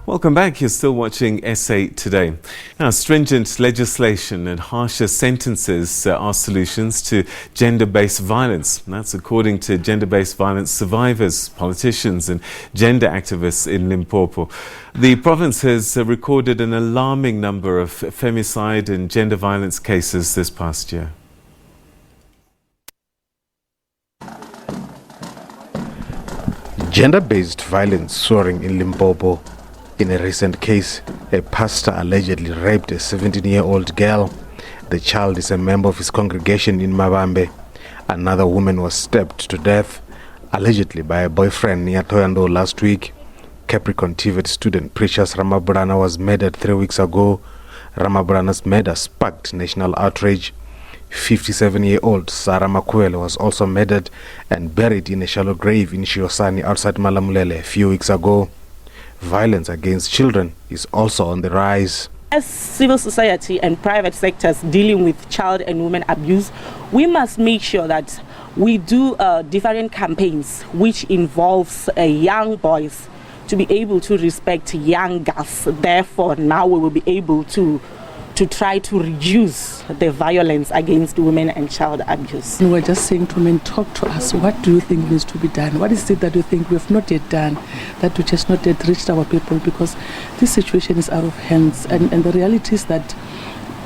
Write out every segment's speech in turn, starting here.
Welcome back. You're still watching SA Today. Now, stringent legislation and harsher sentences are solutions to gender-based violence. That's according to gender-based violence survivors, politicians and gender activists in Limpopo. The province has recorded an alarming number of femicide and gender violence cases this past year. Gender-based violence soaring in Limpopo. In a recent case, a pastor allegedly raped a 17-year-old girl. The child is a member of his congregation in Mabambe. Another woman was stabbed to death, allegedly by a boyfriend near Toyando last week. Capricorn TVET student Precious Ramabrana was murdered 3 weeks ago. Ramabrana's murder sparked national outrage. 57-year-old Sarah Makwele was also murdered and buried in a shallow grave in Shiosani outside Malamulele a few weeks ago. Violence against children is also on the rise. As civil society and private sectors dealing with child and women abuse, we must make sure that we do different campaigns which involves young boys to be able to respect young girls. Therefore, now we will be able to try to reduce the violence against women and child abuse. We were just saying to men, talk to us. What do you think needs to be done? What is it that you think we have not yet done, that we just not yet reached our people? Because this situation is out of hands. And the reality is that,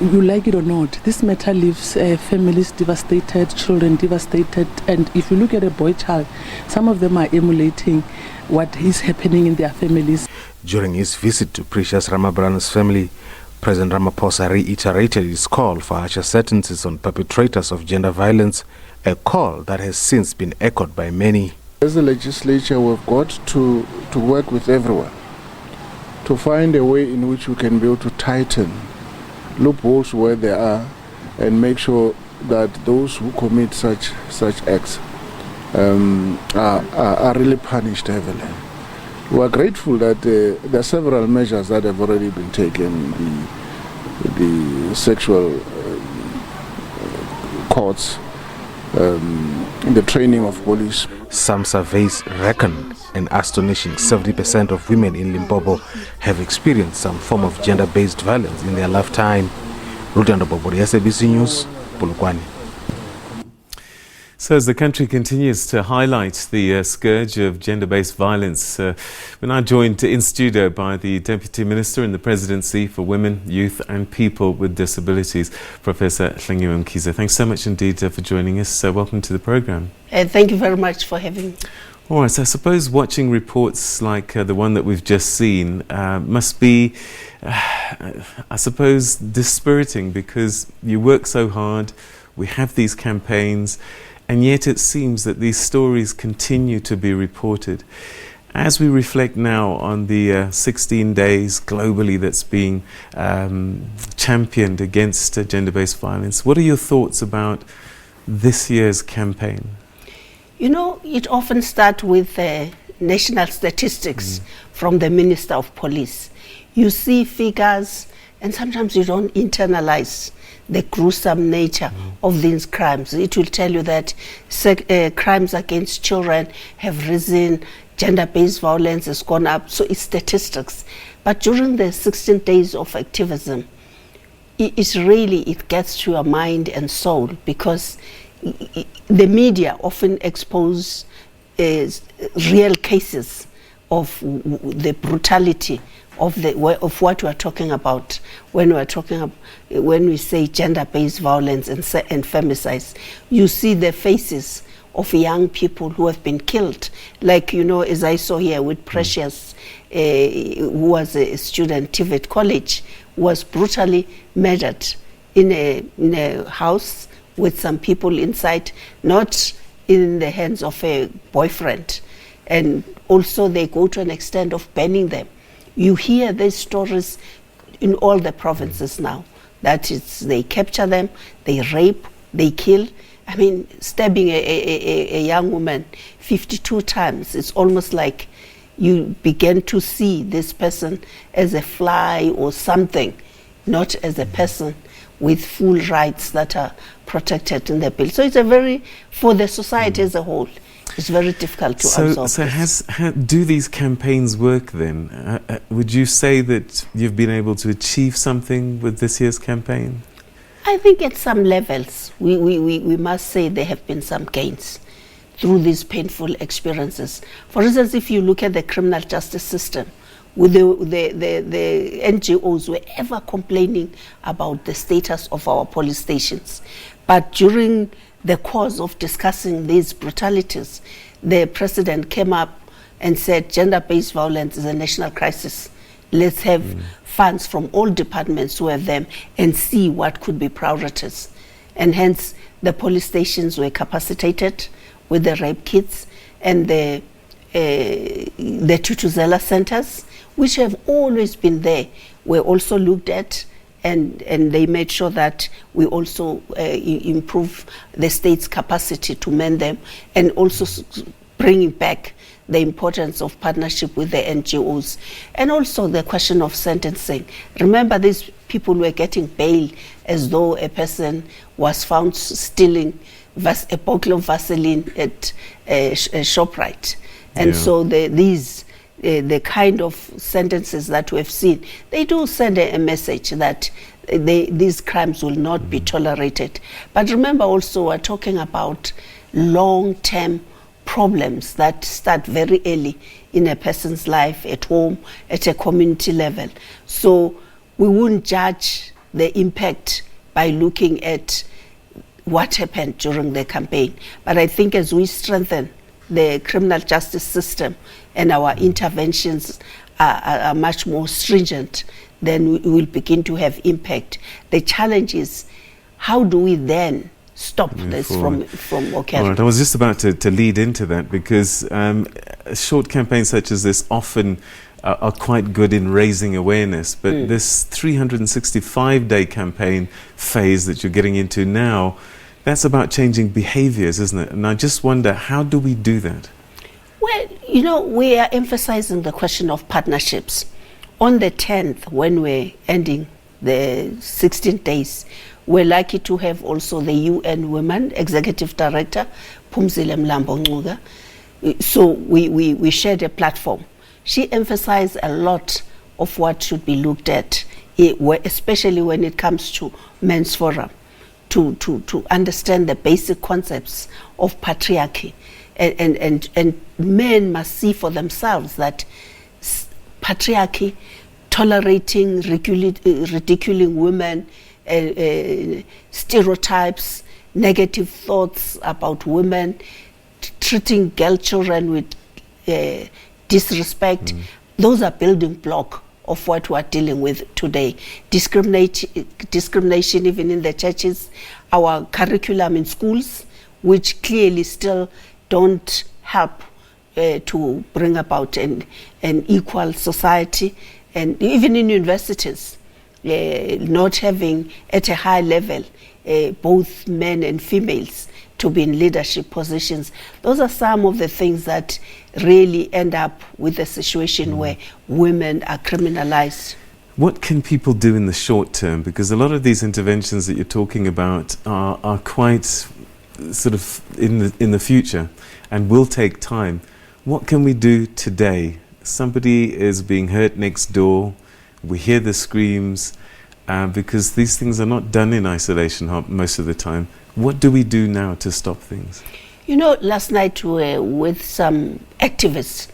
you like it or not, this matter leaves families devastated, children devastated. And if you look at a boy child, some of them are emulating what is happening in their families. During his visit to Precious Ramabrana's family, President Ramaphosa reiterated his call for harsher sentences on perpetrators of gender violence, a call that has since been echoed by many. As a legislature, we've got to work with everyone to find a way in which we can be able to tighten loopholes where they are and make sure that those who commit such acts are really punished heavily. We are grateful that there are several measures that have already been taken. The sexual courts, the training of police. Some surveys reckon an astonishing 70% of women in Limpopo have experienced some form of gender-based violence in their lifetime. Rutando Bobori, SABC News, Polokwane. So as the country continues to highlight the scourge of gender-based violence, we're now joined in studio by the Deputy Minister in the Presidency for Women, Youth and People with Disabilities, Professor Hlengiwe Mkhize. Thanks so much indeed for joining us. Welcome to the programme. Thank you very much for having me. All right, so I suppose watching reports like the one that we've just seen must be, I suppose, dispiriting, because you work so hard, we have these campaigns, and yet it seems that these stories continue to be reported. As we reflect now on the 16 days globally that's being championed against gender-based violence, what are your thoughts about this year's campaign? You know, it often starts with national statistics from the Minister of Police. You see figures, and sometimes you don't internalize the gruesome nature of these crimes. It will tell you that crimes against children have risen, gender-based violence has gone up, so it's statistics. But during the 16 days of activism, it gets to your mind and soul, because the media often expose real cases of the brutality of what we are talking about when we say gender-based violence and femicides. You see the faces of young people who have been killed, like, you know, as I saw here with Precious, who was a student TVET college, was brutally murdered in a house with some people inside, not in the hands of a boyfriend. And also they go to an extent of banning them. You hear these stories in all the provinces now. That is, they capture them, they rape, they kill. I mean, stabbing a young woman 52 times, it's almost like you begin to see this person as a fly or something, not as a person with full rights that are protected in the bill. So it's for the society as a whole, It's very difficult to absorb. So do these campaigns work then? Would you say that you've been able to achieve something with this year's campaign? I think at some levels, we must say there have been some gains through these painful experiences. For instance, if you look at the criminal justice system, with the NGOs were ever complaining about the status of our police stations. But during the course of discussing these brutalities, the president came up and said gender-based violence is a national crisis. Let's have funds from all departments to have them and see what could be priorities. And hence, the police stations were capacitated with the rape kits, and the Tutuzela centers, which have always been there, were also looked at, and they made sure that we also improve the state's capacity to man them, and also bringing back the importance of partnership with the NGOs, and also the question of sentencing. Remember, these people were getting bail as though a person was found stealing a bottle of Vaseline at a ShopRite. And so the kind of sentences that we have seen, they do send a message that these crimes will not be tolerated. But remember also, we're talking about long-term problems that start very early in a person's life, at home, at a community level. So we wouldn't judge the impact by looking at what happened during the campaign. But I think as we strengthen the criminal justice system and our interventions are much more stringent, then we will begin to have impact. The challenge is, how do we then stop this from occurring? All right, I was just about to lead into that, because short campaigns such as this often are quite good in raising awareness, but this 365-day campaign phase that you're getting into now, that's about changing behaviors, isn't it? And I just wonder, how do we do that? Well, we are emphasizing the question of partnerships. On the 10th, when we're ending the 16 days, we're lucky to have also the UN Women Executive Director, Phumzile Mlambo Ngcuka. So we shared a platform. She emphasized a lot of what should be looked at, especially when it comes to Men's Forum, to understand the basic concepts of patriarchy. And men must see for themselves that patriarchy, tolerating, ridiculing women, stereotypes, negative thoughts about women, treating girl children with disrespect, those are building blocks of what we are dealing with today. Discrimination even in the churches, our curriculum in schools, which clearly still don't help to bring about an equal society, and even in universities, not having at a high level both men and females to be in leadership positions. Those are some of the things that really end up with a situation where women are criminalized. What can people do in the short term? Because a lot of these interventions that you're talking about are quite sort of in the future and will take time. What can we do today? Somebody is being hurt next door. We hear the screams because these things are not done in isolation most of the time. What do we do now to stop things? Last night we were with some activists,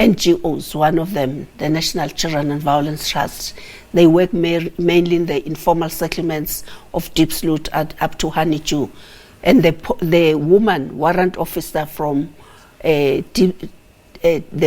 NGOs, one of them, the National Children and Violence Trust. They work mainly in the informal settlements of Diepsloot up to Honeydew. And the woman, warrant officer from the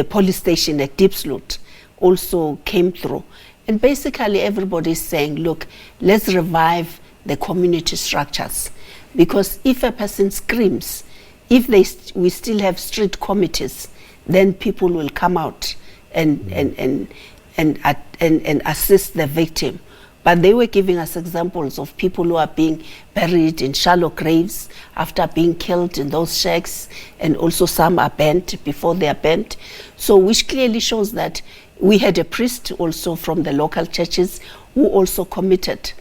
police station at Diepsloot also came through. And basically everybody is saying, look, let's revive the community structures. Because if a person screams, if we still have street committees, then people will come out and assist the victim. But they were giving us examples of people who are being buried in shallow graves after being killed in those shacks, and also some are burnt before they are burnt. So which clearly shows that we had a priest also from the local churches who also committed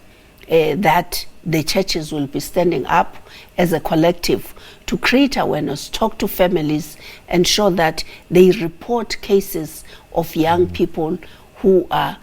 that the churches will be standing up as a collective to create awareness, talk to families, ensure that they report cases of young people who have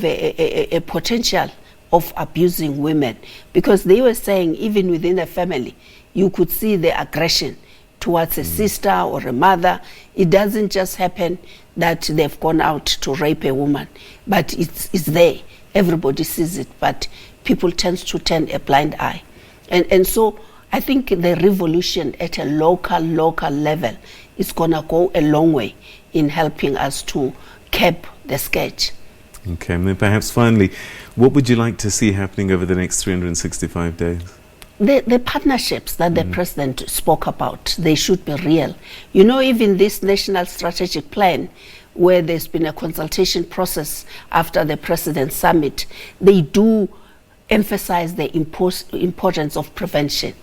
a potential of abusing women. Because they were saying even within a family, you could see the aggression towards a sister or a mother. It doesn't just happen that they've gone out to rape a woman, but it's there. Everybody sees it, but people tend to turn a blind eye. And so I think the revolution at a local level is going to go a long way in helping us to curb the scourge. Okay, and then perhaps finally, what would you like to see happening over the next 365 days? The partnerships that the president spoke about, they should be real. You know, even this national strategic plan, where there's been a consultation process after the president's summit, they do emphasize the importance of prevention.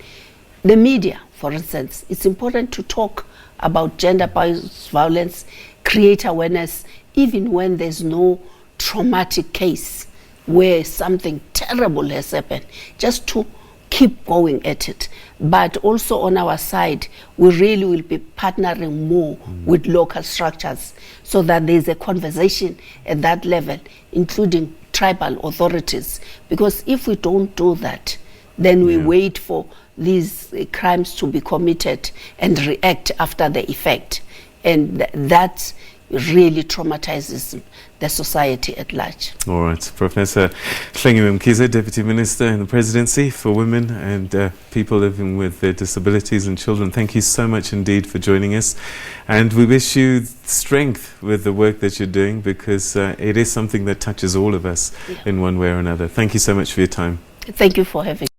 The media, for instance, it's important to talk about gender-based violence, create awareness, even when there's no traumatic case where something terrible has happened, just to keep going at it. But also on our side, we really will be partnering more with local structures so that there's a conversation at that level, including tribal authorities. Because if we don't do that, then we wait for these crimes to be committed and react after the effect. And that really traumatizes the society at large. All right. Professor Hlengiwe Mkhize, Deputy Minister in the Presidency for Women and People Living with Disabilities and Children, thank you so much indeed for joining us. And we wish you strength with the work that you're doing, because it is something that touches all of us in one way or another. Thank you so much for your time. Thank you for having me.